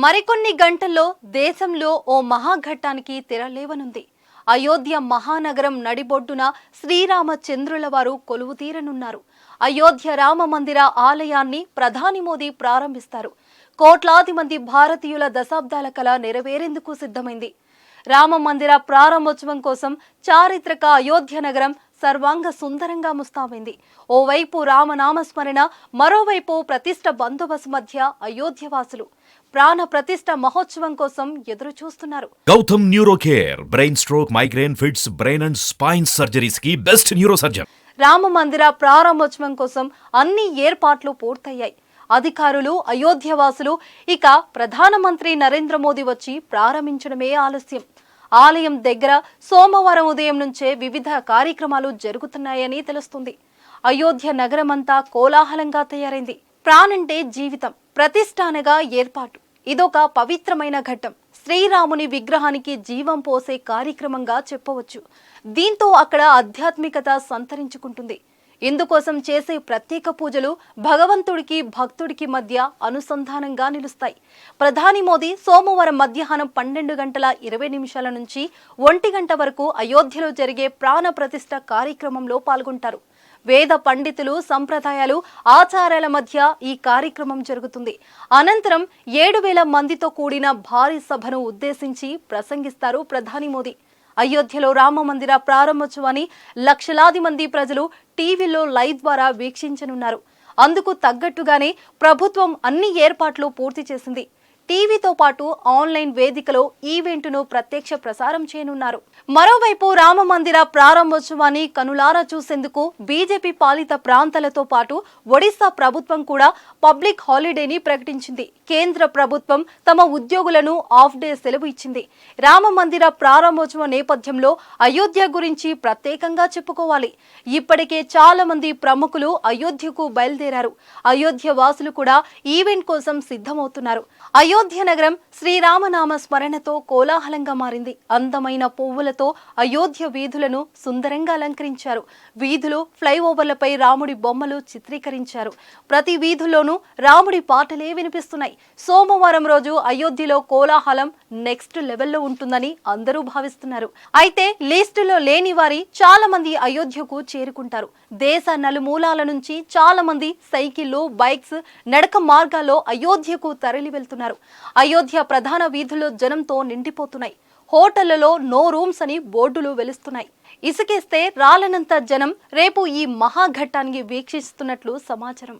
మరికొన్ని గంటల్లో దేశంలో ఓ మహాఘట్టానికి తెరలేవనుంది. అయోధ్య మహానగరం నడిబొడ్డున శ్రీరామచంద్రుల వారు కొలువుతీరనున్నారు. అయోధ్య రామ మందిర ఆలయాన్ని ప్రధాని మోదీ ప్రారంభిస్తారు. కోట్లాది మంది భారతీయుల దశాబ్దాల కల నెరవేరేందుకు సిద్ధమైంది. రామ మందిర ప్రారంభోత్సవం కోసం చారిత్రక అయోధ్య నగరం సర్వాంగ సుందరంగా ముస్తాబైంది. ఓవైపు రామనామస్మరణ, మరోవైపు ప్రతిష్ఠ బందోబస్తు మధ్య అయోధ్యవాసులు ప్రాణ ప్రతిష్ఠ మహోత్సవం కోసం ఎదురు చూస్తున్నారు. Gautam neuro care brain stroke, migraine, fits, brain and spine surgeries కి బెస్ట్ న్యూరో సర్జన్. రామ మందిర ప్రారంభోత్సవం కోసం అన్ని ఏర్పాట్లు పూర్తయ్యాయి. అధికారులు, అయోధ్యవాసులు ఇక ప్రధానమంత్రి నరేంద్ర మోదీ వచ్చి ప్రారంభించడమే ఆలస్యం. ఆలయం దగ్గర సోమవారం ఉదయం నుంచే వివిధ కార్యక్రమాలు జరుగుతున్నాయని తెలుస్తుంది. అయోధ్య నగరమంతా కోలాహలంగా తయారైంది. ప్రాణంటే జీవితం, ప్రతిష్ఠానగా ఏర్పాటు. ఇదొక పవిత్రమైన ఘట్టం. శ్రీరాముని విగ్రహానికి జీవం పోసే కార్యక్రమంగా చెప్పవచ్చు. దీంతో అక్కడ ఆధ్యాత్మికత సంతరించుకుంటుంది. ఇందుకోసం చేసే ప్రత్యేక పూజలు భగవంతుడికి భక్తుడికి మధ్య అనుసంధానంగా నిలుస్తాయి. ప్రధాని మోదీ సోమవారం మధ్యాహ్నం 12:20 నుంచి 1 గంట వరకు అయోధ్యలో జరిగే ప్రాణ ప్రతిష్ఠ కార్యక్రమంలో పాల్గొంటారు. వేద పండితులు, సంప్రదాయాలు, ఆచారాల మధ్య ఈ కార్యక్రమం జరుగుతుంది. అనంతరం 7,000 మందితో కూడిన భారీ సభను ఉద్దేశించి ప్రసంగిస్తారు ప్రధాని మోదీ. అయోధ్యలో రామ మందిర ప్రారంభోత్సవాన్ని లక్షలాది మంది ప్రజలు టీవీలో లైవ్ ద్వారా వీక్షించనున్నారు. అందుకు తగ్గట్టుగానే ప్రభుత్వం అన్ని ఏర్పాట్లు పూర్తి చేసింది. టీవీతో పాటు ఆన్లైన్ వేదికలో ఈవెంట్ను ప్రత్యక్ష ప్రసారం చేయనున్నారు. మరోవైపు రామ మందిర ప్రారంభోత్సవాన్ని కనులారా చూసేందుకు బీజేపీ పాలిత ప్రాంతాలతో పాటు ఒడిశా ప్రభుత్వం కూడా పబ్లిక్ హాలిడేని ప్రకటించింది. కేంద్ర ప్రభుత్వం తమ ఉద్యోగులను ఆఫ్ డే సెలవు ఇచ్చింది. రామ మందిర ప్రారంభోత్సవం నేపథ్యంలో అయోధ్య గురించి ప్రత్యేకంగా చెప్పుకోవాలి. ఇప్పటికే చాలా మంది ప్రముఖులు అయోధ్యకు బయలుదేరారు. అయోధ్య వాసులు కూడా ఈవెంట్ కోసం సిద్ధమవుతున్నారు. అయోధ్య నగరం శ్రీరామనామ స్మరణతో కోలాహలంగా మారింది. అందమైన పువ్వులతో అయోధ్య వీధులను సుందరంగా అలంకరించారు. వీధులు, ఫ్లైఓవర్లపై రాముడి బొమ్మలు చిత్రీకరించారు. ప్రతి వీధుల్లోనూ రాముడి పాటలే వినిపిస్తున్నాయి. సోమవారం రోజు అయోధ్యలో కోలాహలం నెక్స్ట్ లెవెల్లో ఉంటుందని అందరూ భావిస్తున్నారు. అయితే లిస్టులో లేని వారి చాలా మంది అయోధ్యకు చేరుకుంటారు. దేశ నలుమూలాల నుంచి చాలా మంది సైకిళ్లు, బైక్స్, నడక మార్గాల్లో అయోధ్యకు తరలి వెళ్తున్నారు. అయోధ్య ప్రధాన వీధుల్లో జనంతో నిండిపోతున్నాయి. హోటళ్లలో నో రూమ్స్ అని బోర్డులు వెలుస్తున్నాయి. ఇసుకేస్తే రాలనంత జనం రేపు ఈ మహాఘట్టాన్ని వీక్షిస్తున్నట్లు సమాచారం.